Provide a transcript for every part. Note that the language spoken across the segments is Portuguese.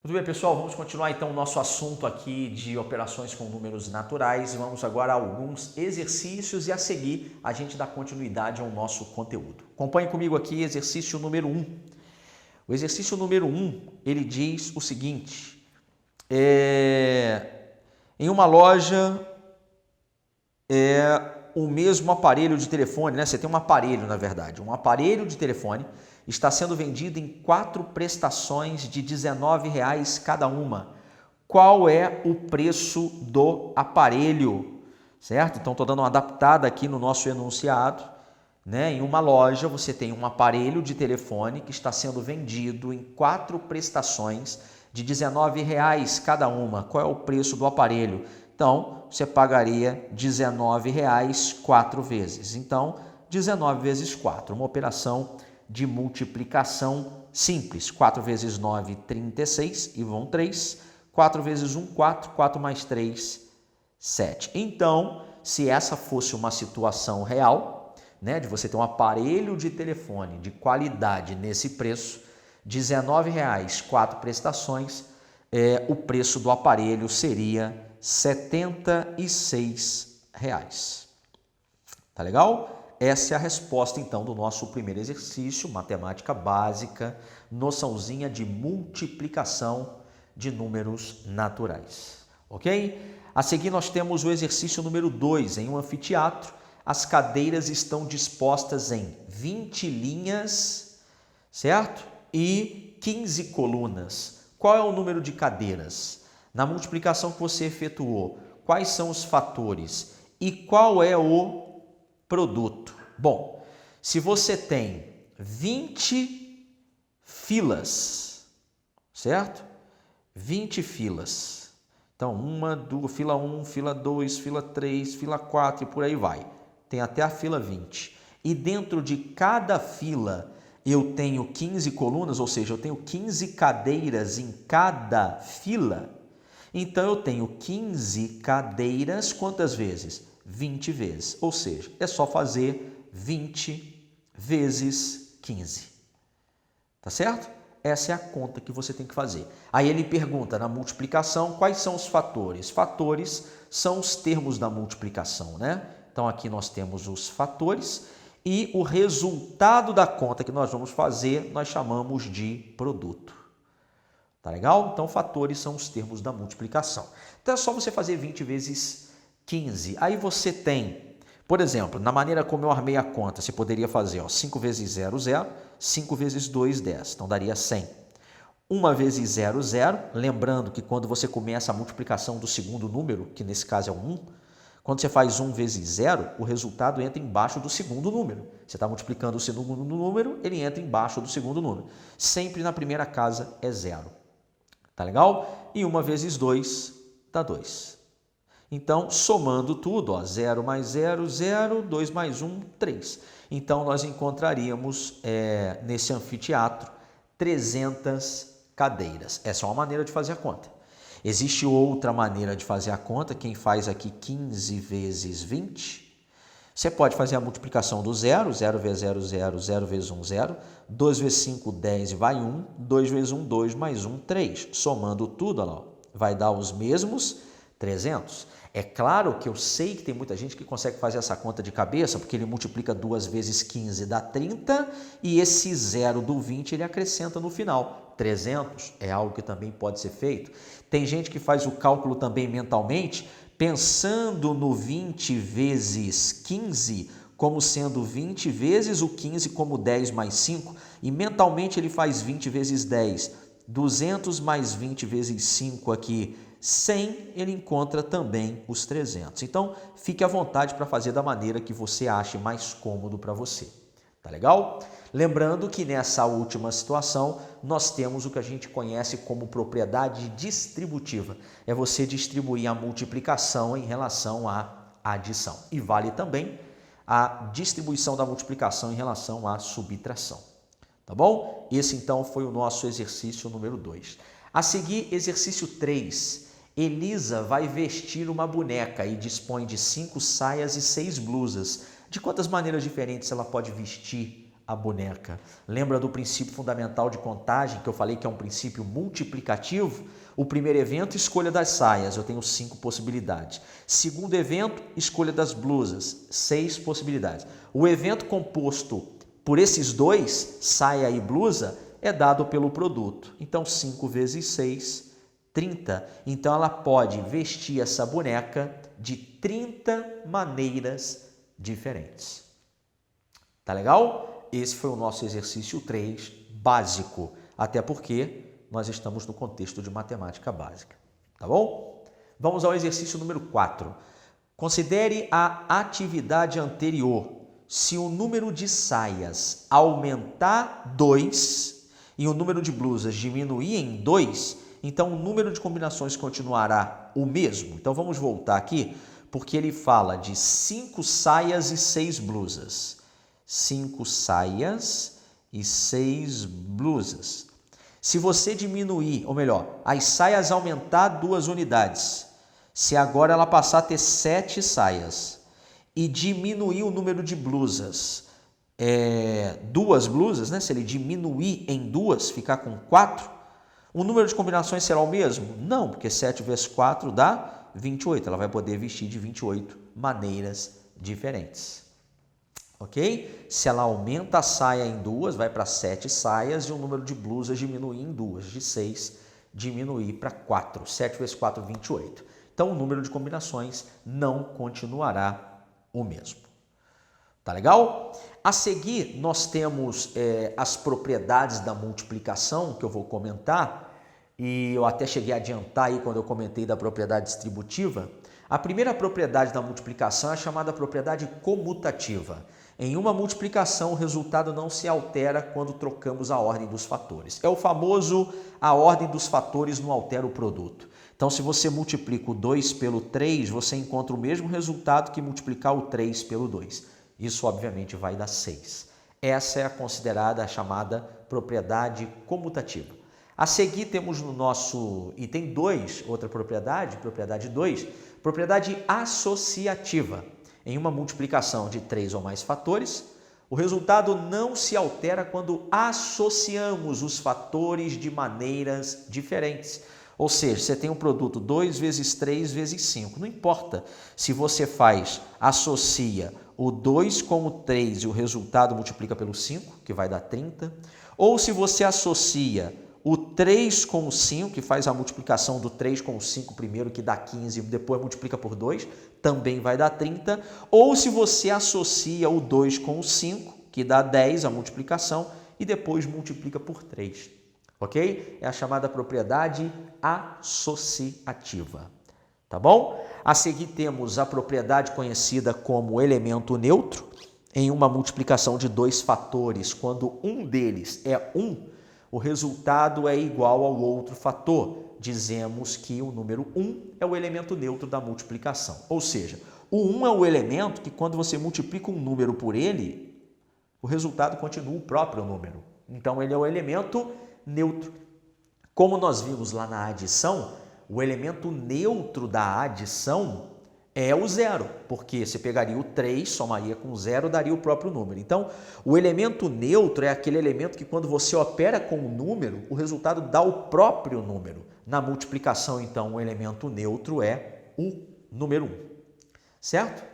Muito bem, pessoal, vamos continuar então o nosso assunto aqui de operações com números naturais. Vamos agora a alguns exercícios e a seguir a gente dá continuidade ao nosso conteúdo. Acompanhe comigo aqui exercício número 1. O exercício número 1, ele diz o seguinte: em uma loja o mesmo aparelho de telefone, né? Você tem um aparelho, na verdade, um aparelho de telefone está sendo vendido em 4 prestações de R$19 cada uma. Qual é o preço do aparelho? Certo? Então, estou dando uma adaptada aqui no nosso enunciado. Né? Em uma loja, você tem um aparelho de telefone que está sendo vendido em 4 prestações de R$19 cada uma. Qual é o preço do aparelho? Então, você pagaria R$19 4 vezes. Então, 19 vezes 4, uma operação de multiplicação simples. 4 vezes 9, 36, e vão 3. 4 vezes 1, 4. 4 mais 3, 7. Então, se essa fosse uma situação real, né, de você ter um aparelho de telefone de qualidade nesse preço, R$19, 4 prestações, o preço do aparelho seria R$76. Tá legal? Essa é a resposta, então, do nosso primeiro exercício, matemática básica, noçãozinha de multiplicação de números naturais, ok? A seguir, nós temos o exercício número 2. Em um anfiteatro, as cadeiras estão dispostas em 20 linhas, certo? E 15 colunas. Qual é o número de cadeiras? Na multiplicação que você efetuou, quais são os fatores? E qual é o produto? Bom, se você tem 20 filas, certo? 20 filas. Então, fila 1, fila 2, fila 3, fila 4 e por aí vai. Tem até a fila 20. E dentro de cada fila eu tenho 15 colunas, ou seja, eu tenho 15 cadeiras em cada fila. Então, eu tenho 15 cadeiras quantas vezes? 20 vezes, ou seja, é só fazer 20 vezes 15, tá certo? Essa é a conta que você tem que fazer. Aí ele pergunta na multiplicação quais são os fatores. Fatores são os termos da multiplicação, né? Então aqui nós temos os fatores e o resultado da conta que nós vamos fazer nós chamamos de produto. Tá legal? Então fatores são os termos da multiplicação. Então é só você fazer 20 vezes 15. Aí você tem, por exemplo, na maneira como eu armei a conta, você poderia fazer 5 vezes 0, 0, 5 vezes 2, 10. Então daria 100. 1 vezes 0, 0. Lembrando que quando você começa a multiplicação do segundo número, que nesse caso é o 1, quando você faz 1 vezes 0, o resultado entra embaixo do segundo número. Você está multiplicando o segundo número, ele entra embaixo do segundo número. Sempre na primeira casa é 0. Tá legal? E 1 vezes 2 dá 2. Então, somando tudo, 0 mais 0, 0, 2 mais 1, 3. Então, nós encontraríamos nesse anfiteatro 300 cadeiras. Essa é uma maneira de fazer a conta. Existe outra maneira de fazer a conta, quem faz aqui 15 vezes 20. Você pode fazer a multiplicação do 0, 0 vezes 0, 0, 0 vezes 1, 0. 2 vezes 5, 10 e vai 1. 2 vezes 1, 2 mais 1, 3. Somando tudo, olha lá, vai dar os mesmos 300. É claro que eu sei que tem muita gente que consegue fazer essa conta de cabeça, porque ele multiplica 2 vezes 15 dá 30 e esse 0 do 20 ele acrescenta no final. 300 é algo que também pode ser feito. Tem gente que faz o cálculo também mentalmente, pensando no 20 vezes 15 como sendo 20 vezes o 15 como 10 mais 5 e mentalmente ele faz 20 vezes 10, 200 mais 20 vezes 5 aqui, 100, ele encontra também os 300. Então, fique à vontade para fazer da maneira que você ache mais cômodo para você. Tá legal? Lembrando que nessa última situação, nós temos o que a gente conhece como propriedade distributiva. É você distribuir a multiplicação em relação à adição. E vale também a distribuição da multiplicação em relação à subtração. Tá bom? Esse, então, foi o nosso exercício número 2. A seguir, exercício 3. Elisa vai vestir uma boneca e dispõe de 5 saias e 6 blusas. De quantas maneiras diferentes ela pode vestir a boneca. Lembra do princípio fundamental de contagem, que eu falei que é um princípio multiplicativo? O primeiro evento, escolha das saias, eu tenho 5 possibilidades. Segundo evento, escolha das blusas, 6 possibilidades. O evento composto por esses dois, saia e blusa, é dado pelo produto. Então, 5 vezes 6, 30. Então, ela pode vestir essa boneca de 30 maneiras diferentes. Tá legal? Esse foi o nosso exercício 3 básico, até porque nós estamos no contexto de matemática básica, tá bom? Vamos ao exercício número 4. Considere a atividade anterior. Se o número de saias aumentar 2 e o número de blusas diminuir em 2, então o número de combinações continuará o mesmo. Então vamos voltar aqui, porque ele fala de 5 saias e 6 blusas. 5 saias e 6 blusas. Se você diminuir, ou melhor, as saias aumentar 2 unidades, se agora ela passar a ter 7 saias e diminuir o número de blusas, 2 blusas, né? Se ele diminuir em 2, ficar com 4, o número de combinações será o mesmo? Não, porque 7 vezes 4 dá 28. Ela vai poder vestir de 28 maneiras diferentes. Ok? Se ela aumenta a saia em 2, vai para 7 saias e o número de blusas diminuir em 2. De 6, diminuir para 4. 7 vezes 4, 28. Então, o número de combinações não continuará o mesmo. Tá legal? A seguir, nós temos as propriedades da multiplicação, que eu vou comentar, e eu até cheguei a adiantar aí quando eu comentei da propriedade distributiva. A primeira propriedade da multiplicação é a chamada propriedade comutativa. Em uma multiplicação, o resultado não se altera quando trocamos a ordem dos fatores. É o famoso a ordem dos fatores não altera o produto. Então, se você multiplica o 2 pelo 3, você encontra o mesmo resultado que multiplicar o 3 pelo 2. Isso, obviamente, vai dar 6. Essa é a considerada a chamada propriedade comutativa. A seguir, temos no nosso item 2, outra propriedade, propriedade 2, propriedade associativa. Em uma multiplicação de 3 ou mais fatores, o resultado não se altera quando associamos os fatores de maneiras diferentes. Ou seja, você tem um produto 2 vezes 3 vezes 5. Não importa se você associa o 2 com o 3 e o resultado multiplica pelo 5, que vai dar 30, ou se você associa o 3 com o 5, que faz a multiplicação do 3 com o 5 primeiro, que dá 15, e depois multiplica por 2, também vai dar 30. Ou se você associa o 2 com o 5, que dá 10 a multiplicação, e depois multiplica por 3. Ok? É a chamada propriedade associativa. Tá bom? A seguir temos a propriedade conhecida como elemento neutro. Em uma multiplicação de 2 fatores, quando um deles é 1, o resultado é igual ao outro fator. Dizemos que o número 1 é o elemento neutro da multiplicação. Ou seja, o 1 é o elemento que quando você multiplica um número por ele, o resultado continua o próprio número. Então, ele é o elemento neutro. Como nós vimos lá na adição, o elemento neutro da adição é o 0, porque você pegaria o 3, somaria com 0, daria o próprio número. Então, o elemento neutro é aquele elemento que quando você opera com o número, o resultado dá o próprio número. Na multiplicação, então, o elemento neutro é o número 1, certo?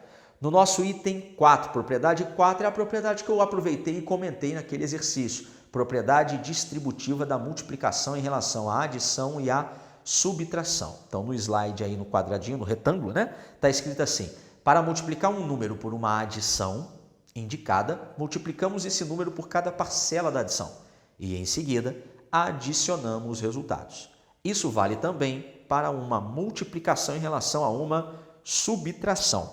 No nosso item 4, propriedade 4, é a propriedade que eu aproveitei e comentei naquele exercício. Propriedade distributiva da multiplicação em relação à adição e à subtração. Então, no slide aí no quadradinho, no retângulo, né? Está escrito assim: para multiplicar um número por uma adição indicada, multiplicamos esse número por cada parcela da adição e, em seguida, adicionamos os resultados. Isso vale também para uma multiplicação em relação a uma subtração.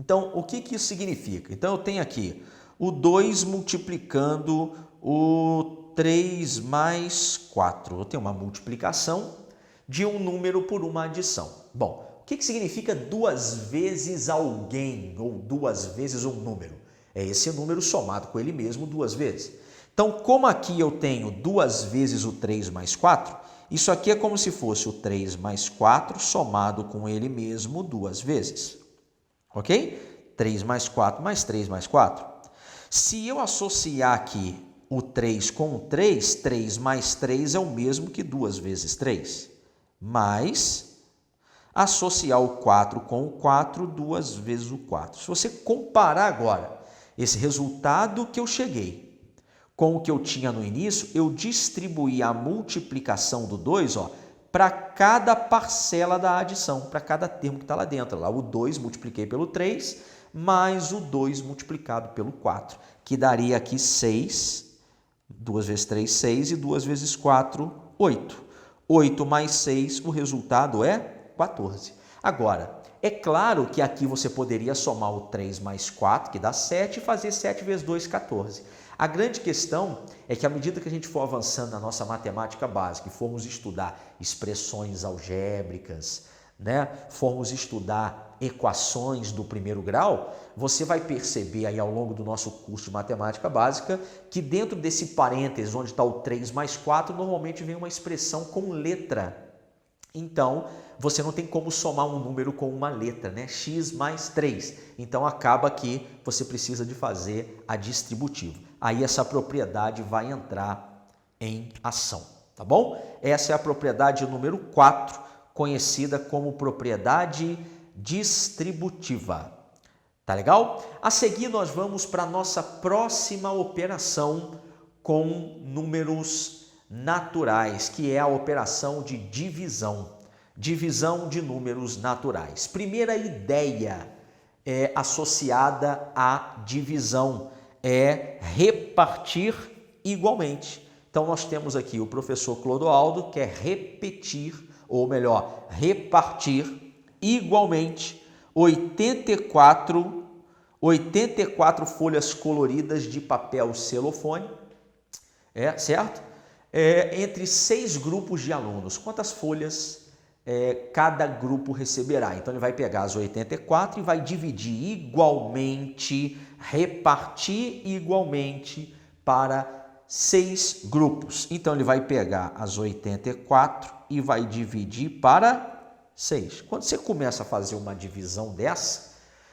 Então, o que isso significa? Então, eu tenho aqui o 2 multiplicando o 3 mais 4. Eu tenho uma multiplicação de um número por uma adição. Bom, o que significa 2 vezes alguém ou 2 vezes um número? É esse número somado com ele mesmo 2 vezes. Então, como aqui eu tenho 2 vezes o 3 mais 4, isso aqui é como se fosse o 3 mais 4 somado com ele mesmo 2 vezes. Ok? 3 mais 4 mais 3 mais 4. Se eu associar aqui o 3 com o 3, 3 mais 3 é o mesmo que 2 vezes 3. Mas associar o 4 com o 4, 2 vezes o 4. Se você comparar agora esse resultado que eu cheguei com o que eu tinha no início, eu distribuí a multiplicação do 2 para cada parcela da adição, para cada termo que está lá dentro. Lá o 2 multipliquei pelo 3, mais o 2 multiplicado pelo 4, que daria aqui 6. 2 vezes 3, 6, e 2 vezes 4, 8. 8 mais 6, o resultado é 14. Agora, é claro que aqui você poderia somar o 3 mais 4, que dá 7, e fazer 7 vezes 2, 14. A grande questão é que à medida que a gente for avançando na nossa matemática básica e formos estudar expressões algébricas, né, formos estudar equações do primeiro grau, você vai perceber aí ao longo do nosso curso de matemática básica que dentro desse parênteses onde está o 3 mais 4, normalmente vem uma expressão com letra. Então, você não tem como somar um número com uma letra, né? X mais 3. Então, acaba que você precisa de fazer a distributiva. Aí essa propriedade vai entrar em ação, tá bom? Essa é a propriedade número 4, conhecida como propriedade distributiva. Tá legal? A seguir, nós vamos para a nossa próxima operação com números naturais, que é a operação de divisão. Divisão de números naturais. Primeira ideia associada à divisão é repartir igualmente. Então, nós temos aqui o professor Clodoaldo, que é repetir, ou melhor, repartir igualmente 84 folhas coloridas de papel celofane, certo? Entre 6 grupos de alunos. Quantas folhas cada grupo receberá? Então, ele vai pegar as 84 e vai dividir igualmente, repartir igualmente para 6 grupos. Então, ele vai pegar as 84 e vai dividir para 6. Quando você começa a fazer uma divisão dessa,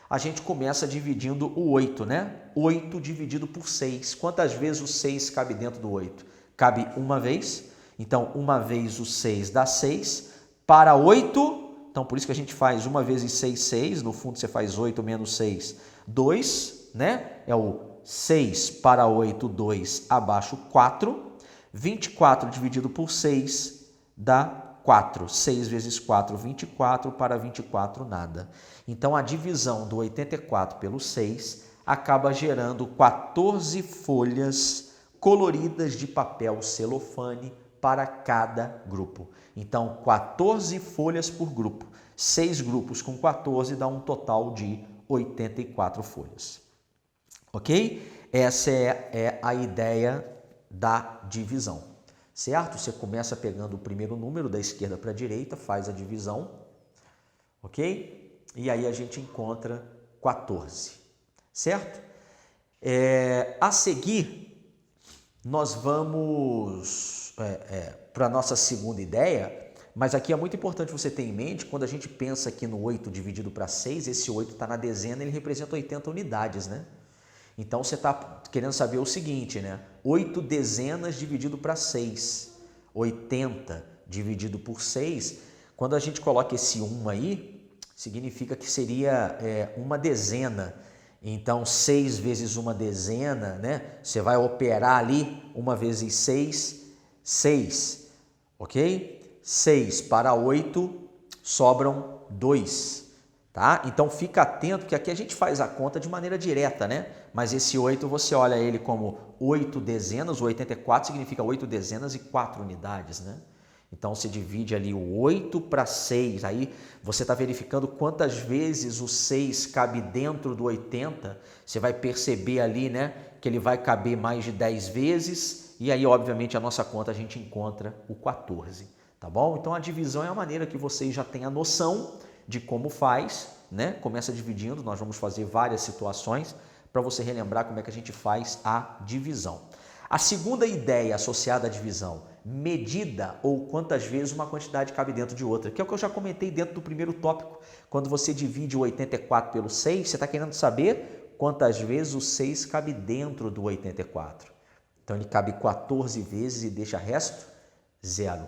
a gente começa dividindo o 8, né? 8 dividido por 6. Quantas vezes o 6 cabe dentro do 8? Cabe uma vez. Então, uma vez o 6 dá 6. Para 8, então por isso que a gente faz uma vezes 6, 6. No fundo, você faz 8 menos 6, 2, né? É o 6 para 8, 2, abaixo 4. 24 dividido por 6 dá 4. 6 vezes 4, 24. Para 24, nada. Então, a divisão do 84 pelo 6 acaba gerando 14 folhas coloridas de papel celofane para cada grupo. Então, 14 folhas por grupo. 6 grupos com 14 dá um total de 84 folhas. Ok? Essa é a ideia da divisão. Certo? Você começa pegando o primeiro número da esquerda para a direita, faz a divisão. Ok? E aí a gente encontra 14. Certo? A seguir, nós vamos para a nossa segunda ideia, mas aqui é muito importante você ter em mente, quando a gente pensa aqui no 8 dividido para 6, esse 8 está na dezena, ele representa 80 unidades, né? Então, você está querendo saber o seguinte, né? 8 dezenas dividido para 6, 80 dividido por 6, quando a gente coloca esse 1 aí, significa que seria uma dezena. Então, 6 vezes uma dezena, né? Você vai operar ali, 1 vezes 6, 6, ok? 6 para 8, sobram 2, tá? Então, fica atento que aqui a gente faz a conta de maneira direta, né? Mas esse 8, você olha ele como 8 dezenas, o 84 significa 8 dezenas e 4 unidades, né? Então, você divide ali o 8 para 6, aí você está verificando quantas vezes o 6 cabe dentro do 80, você vai perceber ali, né, que ele vai caber mais de 10 vezes, e aí, obviamente, a nossa conta a gente encontra o 14, tá bom? Então, a divisão é a maneira que vocês já têm a noção de como faz, né? Começa dividindo, nós vamos fazer várias situações para você relembrar como é que a gente faz a divisão. A segunda ideia associada à divisão, medida ou quantas vezes uma quantidade cabe dentro de outra, que é o que eu já comentei dentro do primeiro tópico. Quando você divide o 84 pelo 6, você está querendo saber quantas vezes o 6 cabe dentro do 84. Então, ele cabe 14 vezes e deixa resto 0.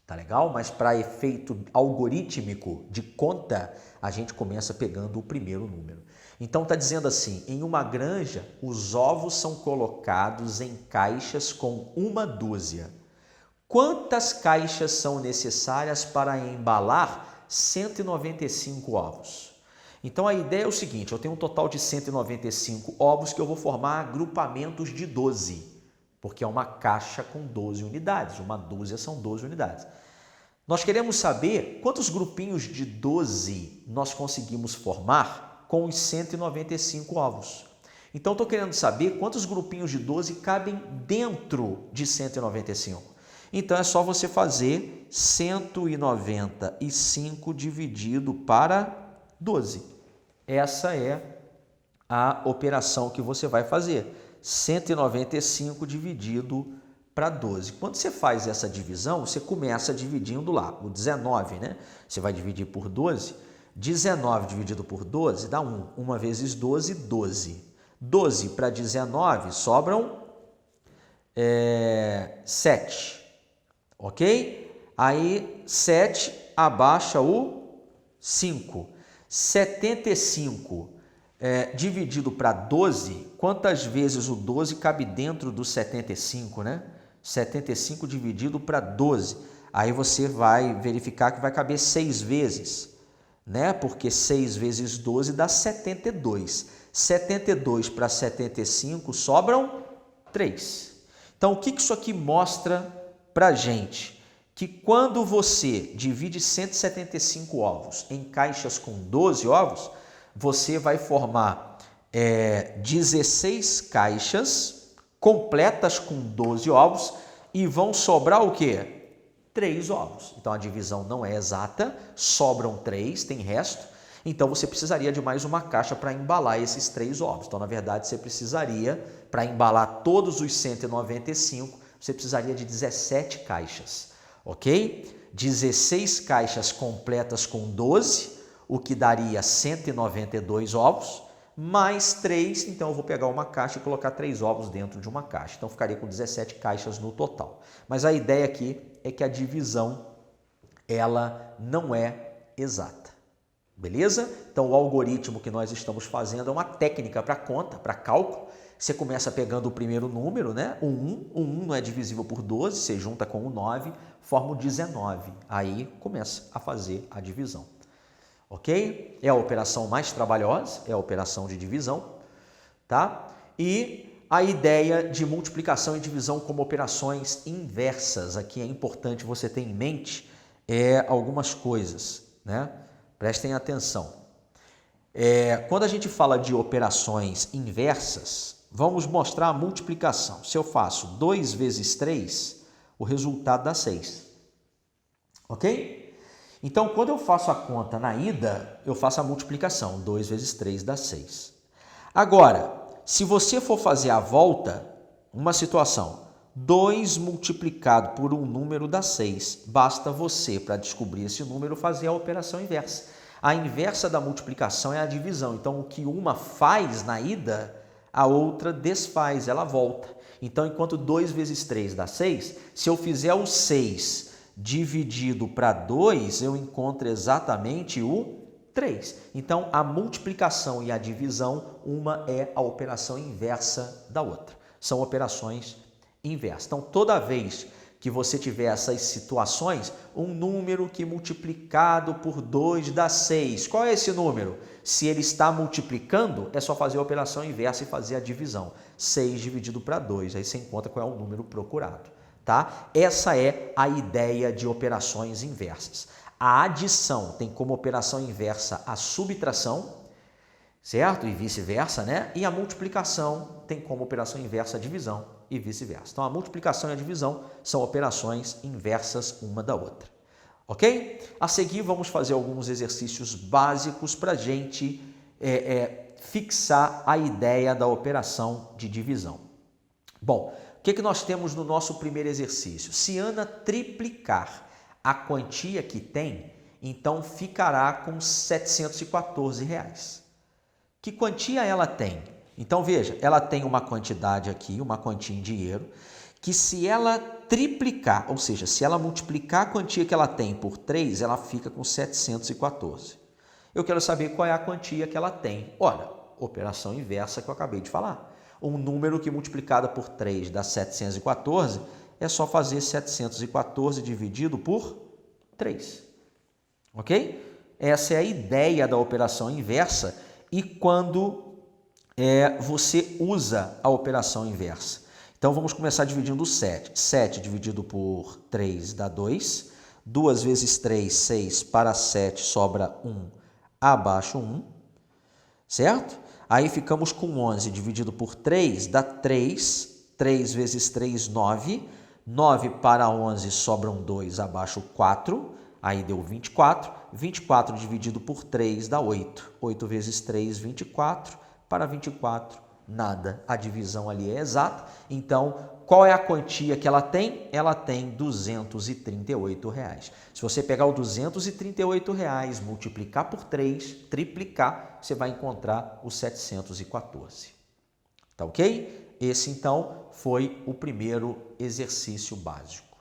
Tá legal? Mas para efeito algorítmico de conta, a gente começa pegando o primeiro número. Então, está dizendo assim, em uma granja, os ovos são colocados em caixas com 1 dúzia. Quantas caixas são necessárias para embalar 195 ovos? Então, a ideia é o seguinte, eu tenho um total de 195 ovos que eu vou formar agrupamentos de 12, porque é uma caixa com 12 unidades, 1 dúzia são 12 unidades. Nós queremos saber quantos grupinhos de 12 nós conseguimos formar com os 195 ovos. Então, estou querendo saber quantos grupinhos de 12 cabem dentro de 195. Então, é só você fazer 195 dividido para 12. Essa é a operação que você vai fazer. 195 dividido para 12. Quando você faz essa divisão, você começa dividindo lá, o 19, né? Você vai dividir por 12. 19 dividido por 12 dá 1. 1 vezes 12, 12. 12 para 19 sobram 7. Ok? Aí 7 abaixa o 5. 75 dividido para 12, quantas vezes o 12 cabe dentro do 75, né? 75 dividido para 12. Aí você vai verificar que vai caber 6 vezes, né? Porque 6 vezes 12 dá 72. 72 para 75 sobram 3. Então, o que isso aqui mostra para a gente? Que quando você divide 175 ovos em caixas com 12 ovos, você vai formar 16 caixas completas com 12 ovos e vão sobrar o quê? 3 ovos. Então, a divisão não é exata, sobram 3, tem resto. Então, você precisaria de mais uma caixa para embalar esses 3 ovos. Então, na verdade, você precisaria, para embalar todos os 195, você precisaria de 17 caixas, ok? 16 caixas completas com 12, o que daria 192 ovos, mais 3, então eu vou pegar uma caixa e colocar 3 ovos dentro de uma caixa. Então, ficaria com 17 caixas no total. Mas a ideia aqui é que a divisão, ela não é exata. Beleza? Então, o algoritmo que nós estamos fazendo é uma técnica para conta, para cálculo. Você começa pegando o primeiro número, né? O 1. O 1 não é divisível por 12, você junta com o 9, forma o 19. Aí, começa a fazer a divisão. Ok? É a operação mais trabalhosa, é a operação de divisão, tá? E a ideia de multiplicação e divisão como operações inversas. Aqui é importante você ter em mente algumas coisas, né? Prestem atenção. Quando a gente fala de operações inversas, vamos mostrar a multiplicação. Se eu faço 2 vezes 3, o resultado dá 6. Ok? Então, quando eu faço a conta na ida, eu faço a multiplicação. 2 vezes 3 dá 6. Agora, se você for fazer a volta, uma situação, 2 multiplicado por um número dá 6. Basta você, para descobrir esse número, fazer a operação inversa. A inversa da multiplicação é a divisão. Então, o que uma faz na ida, a outra desfaz, ela volta. Então, enquanto 2 vezes 3 dá 6, se eu fizer o 6 dividido para 2, eu encontro exatamente o 3. Então, a multiplicação e a divisão, uma é a operação inversa da outra. São operações inversas. Então, toda vez que você tiver essas situações, um número que multiplicado por 2 dá 6. Qual é esse número? Se ele está multiplicando, é só fazer a operação inversa e fazer a divisão. 6 dividido para 2, aí você encontra qual é o número procurado. Tá? Essa é a ideia de operações inversas. A adição tem como operação inversa a subtração, certo? E vice-versa, né? E a multiplicação tem como operação inversa a divisão e vice-versa. Então, a multiplicação e a divisão são operações inversas uma da outra. Ok? A seguir, vamos fazer alguns exercícios básicos para a gente fixar a ideia da operação de divisão. Bom, o que nós temos no nosso primeiro exercício? Se Ana triplicar a quantia que tem, então ficará com R$ 714. O Que quantia ela tem? Então, veja, ela tem uma quantidade aqui, uma quantia em dinheiro, que se ela triplicar, ou seja, se ela multiplicar a quantia que ela tem por 3, ela fica com 714. Eu quero saber qual é a quantia que ela tem. Ora, operação inversa que eu acabei de falar. Um número que multiplicado por 3 dá 714, é só fazer 714 dividido por 3. Ok? Essa é a ideia da operação inversa e quando você usa a operação inversa. Então, vamos começar dividindo 7. 7 dividido por 3 dá 2. 2 vezes 3, 6. Para 7 sobra 1, abaixo 1. Certo? Aí ficamos com 11 dividido por 3 dá 3. 3 vezes 3, 9. 9 para 11 sobram 2, abaixo 4. Aí deu 24. 24 dividido por 3 dá 8. 8 vezes 3, 24. Para 24, nada. A divisão ali é exata. Então, qual é a quantia que ela tem? Ela tem R$ 238. Se você pegar o R$ 238, multiplicar por 3, triplicar, você vai encontrar o 714. Tá ok? Esse, então, foi o primeiro exercício básico.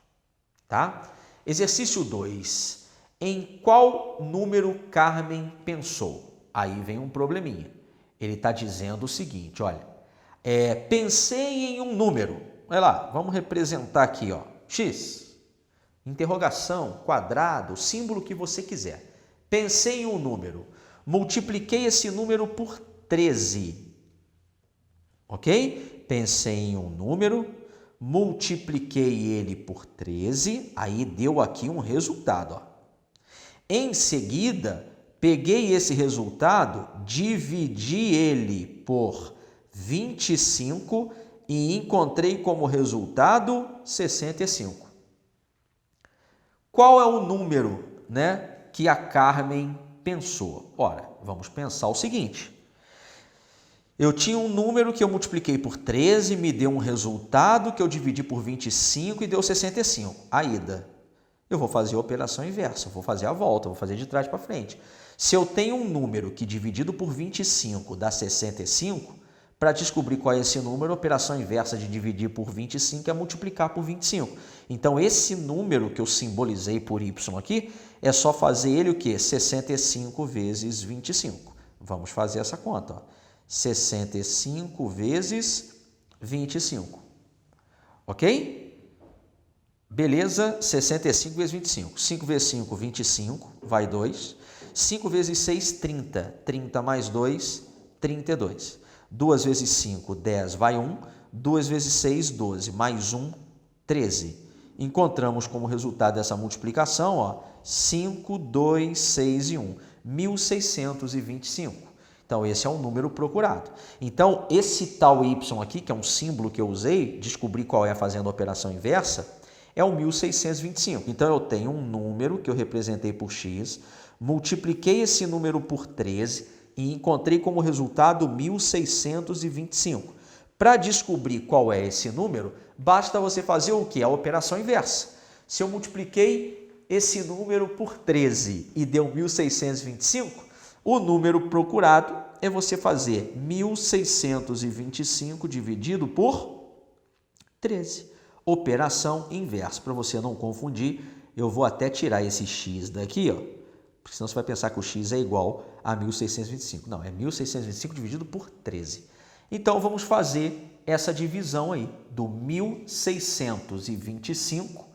Tá? Exercício 2. Em qual número Carmen pensou? Aí vem um probleminha. Ele está dizendo o seguinte, olha, pensei em um número, olha lá, vamos representar aqui, ó, x, interrogação, quadrado, símbolo que você quiser. Pensei em um número, multipliquei esse número por 13, ok? Pensei em um número, multipliquei ele por 13, aí deu aqui um resultado, ó. Em seguida, peguei esse resultado, dividi ele por 25 e encontrei como resultado 65. Qual é o número, que a Carmen pensou? Ora, vamos pensar o seguinte. Eu tinha um número que eu multipliquei por 13, me deu um resultado que eu dividi por 25 e deu 65. Aida, eu vou fazer a operação inversa, vou fazer a volta, vou fazer de trás para frente. Se eu tenho um número que dividido por 25 dá 65, para descobrir qual é esse número, a operação inversa de dividir por 25 é multiplicar por 25. Então, esse número que eu simbolizei por y aqui, é só fazer ele o quê? 65 vezes 25. Vamos fazer essa conta, ó. 65 vezes 25. Ok? Beleza? 65 vezes 25. 5 vezes 5, 25, vai 2. 5 vezes 6, 30. 30 mais 2, 32. 2 vezes 5, 10, vai 1. 2 vezes 6, 12. Mais 1, 13. Encontramos como resultado dessa multiplicação, ó, 5, 2, 6 e 1. 1625. Então, esse é o número procurado. Então, esse tal y aqui, que é um símbolo que eu usei, descobri qual é fazendo a operação inversa, é o 1625. Então, eu tenho um número que eu representei por x, multipliquei esse número por 13 e encontrei como resultado 1625. Para descobrir qual é esse número, basta você fazer o quê? A operação inversa. Se eu multipliquei esse número por 13 e deu 1625, o número procurado é você fazer 1625 dividido por 13. Operação inversa. Para você não confundir, eu vou até tirar esse x daqui, ó, porque senão você vai pensar que o x é igual a 1625. Não, é 1625 dividido por 13. Então, vamos fazer essa divisão aí do 1625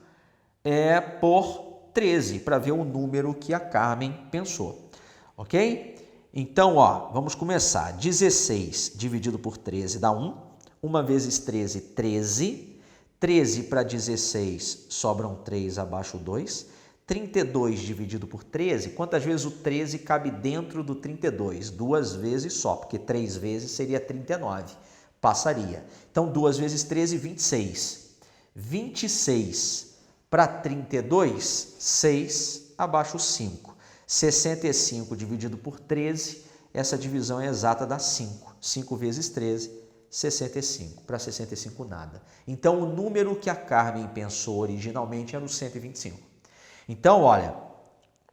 por 13, para ver o número que a Carmen pensou. Ok? Então, ó, vamos começar. 16 dividido por 13 dá 1. 1 vezes 13, 13. 13 para 16 sobram 3 abaixo 2. 32 dividido por 13, quantas vezes o 13 cabe dentro do 32? 2 vezes só, porque 3 vezes seria 39. Passaria. Então, 2 vezes 13, 26. 26 para 32, 6 abaixo 5. 65 dividido por 13, essa divisão é exata, dá 5. 5 vezes 13, 65. Para 65, nada. Então, o número que a Carmen pensou originalmente era o 125. Então, olha,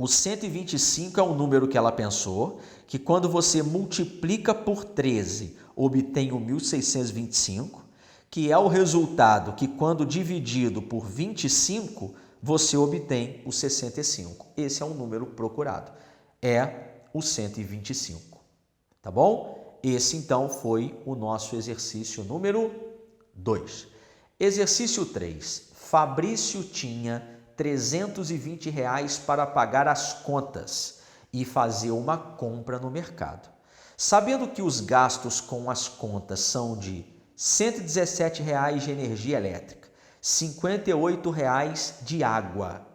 O 125 é o número que ela pensou, que quando você multiplica por 13, obtém o 1625, que é o resultado que quando dividido por 25, você obtém o 65. Esse é o número procurado, é o 125, tá bom? Esse então foi o nosso exercício número 2. Exercício 3. Fabrício tinha R$320 para pagar as contas e fazer uma compra no mercado. Sabendo que os gastos com as contas são de R$117 de energia elétrica, R$58 de água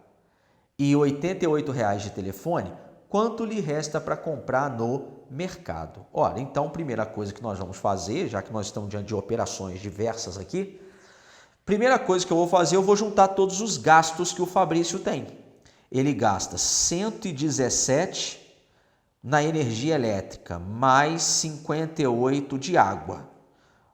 e R$88 de telefone, quanto lhe resta para comprar no mercado? Ora, então, primeira coisa que nós vamos fazer, já que nós estamos diante de operações diversas aqui, primeira coisa que eu vou fazer, eu vou juntar todos os gastos que o Fabrício tem. Ele gasta 117 na energia elétrica, mais 58 de água,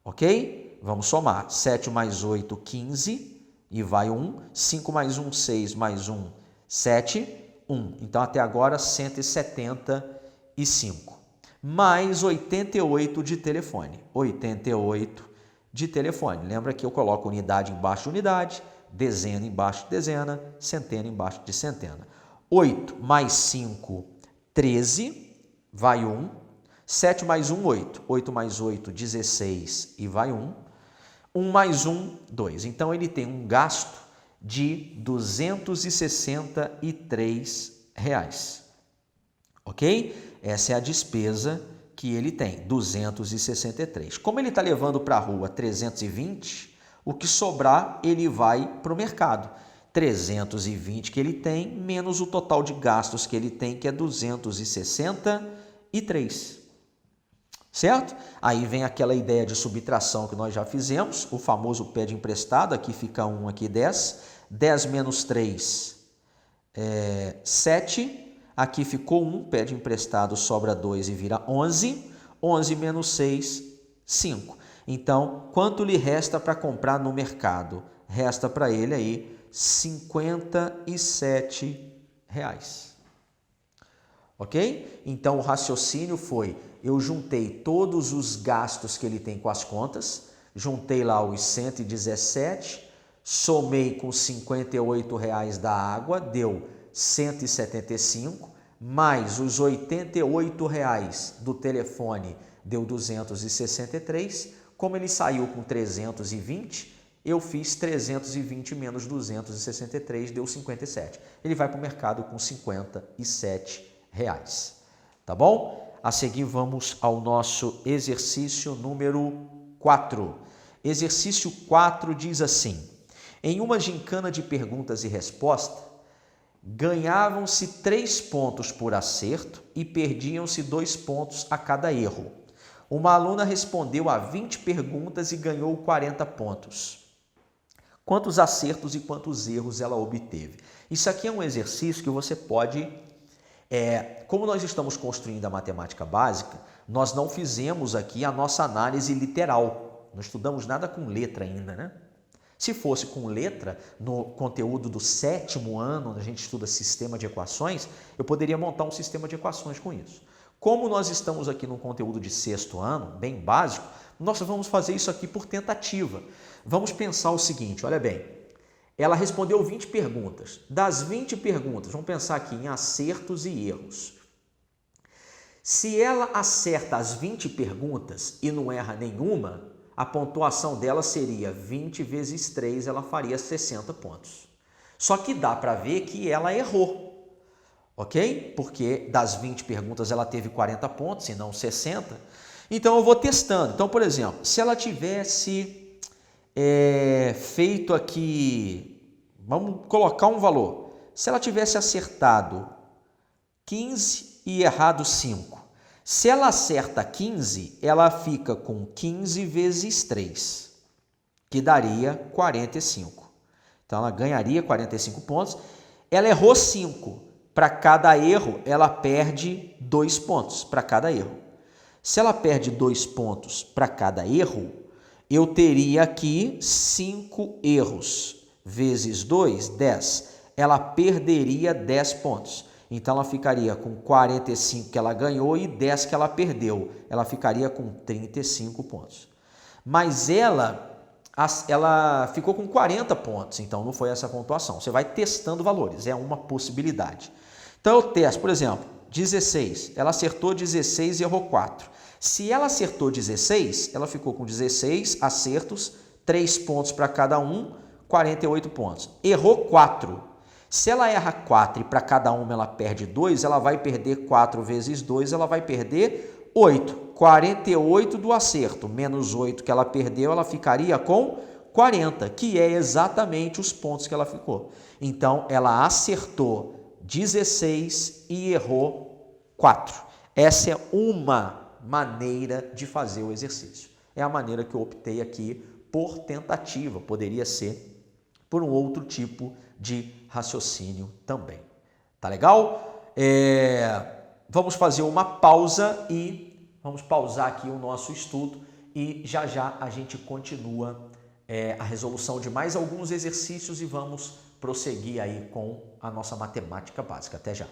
ok? Vamos somar, 7 mais 8, 15, e vai 1, 5 mais 1, 6, mais 1, 7, 1. Então, até agora, 175. Mais 88 de telefone, 88 de telefone. Lembra que eu coloco unidade embaixo de unidade, dezena embaixo de dezena, centena embaixo de centena. 8 mais 5, 13, vai 1. 7 mais 1, 8. 8 mais 8, 16 e vai 1. 1 mais 1, 2. Então, ele tem um gasto de R$263. Ok? Essa é a despesa que ele tem, 263. Como ele está levando para a rua 320, o que sobrar ele vai para o mercado. 320 que ele tem, menos o total de gastos que ele tem, que é 263. Certo? Aí vem aquela ideia de subtração que nós já fizemos, o famoso pede emprestado, aqui fica 1, aqui 10. 10 menos 3 é 7. Aqui ficou 1, pede emprestado, sobra 2 e vira 11. 11 menos 6, 5. Então, quanto lhe resta para comprar no mercado? Resta para ele aí R$57. Ok? Então, o raciocínio foi, eu juntei todos os gastos que ele tem com as contas, juntei lá os 117, somei com R$58 da água, deu 175, mais os R$88 do telefone, deu 263. Como ele saiu com 320, eu fiz 320 menos 263, deu 57. Ele vai para o mercado com R$57. Tá bom? A seguir vamos ao nosso exercício número 4. Exercício 4 diz assim: em uma gincana de perguntas e respostas, ganhavam-se 3 pontos por acerto e perdiam-se 2 pontos a cada erro. Uma aluna respondeu a 20 perguntas e ganhou 40 pontos. Quantos acertos e quantos erros ela obteve? Isso aqui é um exercício que você pode... como nós estamos construindo a matemática básica, nós não fizemos aqui a nossa análise literal. Não estudamos nada com letra ainda, né? Se fosse com letra, no conteúdo do 7º ano, onde a gente estuda sistema de equações, eu poderia montar um sistema de equações com isso. Como nós estamos aqui no conteúdo de 6º ano, bem básico, nós vamos fazer isso aqui por tentativa. Vamos pensar o seguinte, olha bem, ela respondeu 20 perguntas. Das 20 perguntas, vamos pensar aqui em acertos e erros. Se ela acerta as 20 perguntas e não erra nenhuma, a pontuação dela seria 20 vezes 3, ela faria 60 pontos. Só que dá para ver que ela errou, ok? Porque das 20 perguntas ela teve 40 pontos e não 60. Então eu vou testando. Então, por exemplo, se ela tivesse feito aqui, vamos colocar um valor. Se ela tivesse acertado 15 e errado 5, se ela acerta 15, ela fica com 15 vezes 3, que daria 45. Então, ela ganharia 45 pontos. Ela errou 5. Para cada erro, ela perde 2 pontos para cada erro. Se ela perde 2 pontos para cada erro, eu teria aqui 5 erros. Vezes 2, 10. Ela perderia 10 pontos. Então ela ficaria com 45 que ela ganhou e 10 que ela perdeu. Ela ficaria com 35 pontos. Mas ela ficou com 40 pontos, então não foi essa a pontuação. Você vai testando valores, é uma possibilidade. Então eu testo, por exemplo, 16. Ela acertou 16 e errou 4. Se ela acertou 16, ela ficou com 16 acertos, 3 pontos para cada um, 48 pontos. Errou 4. Se ela erra 4 e para cada uma ela perde 2, ela vai perder 4 vezes 2, ela vai perder 8. 48 do acerto, menos 8 que ela perdeu, ela ficaria com 40, que é exatamente os pontos que ela ficou. Então, ela acertou 16 e errou 4. Essa é uma maneira de fazer o exercício. É a maneira que eu optei aqui por tentativa, poderia ser por um outro tipo de raciocínio também. Tá legal? Vamos fazer uma pausa e vamos pausar aqui o nosso estudo e já já a gente continua a resolução de mais alguns exercícios e vamos prosseguir aí com a nossa matemática básica. Até já!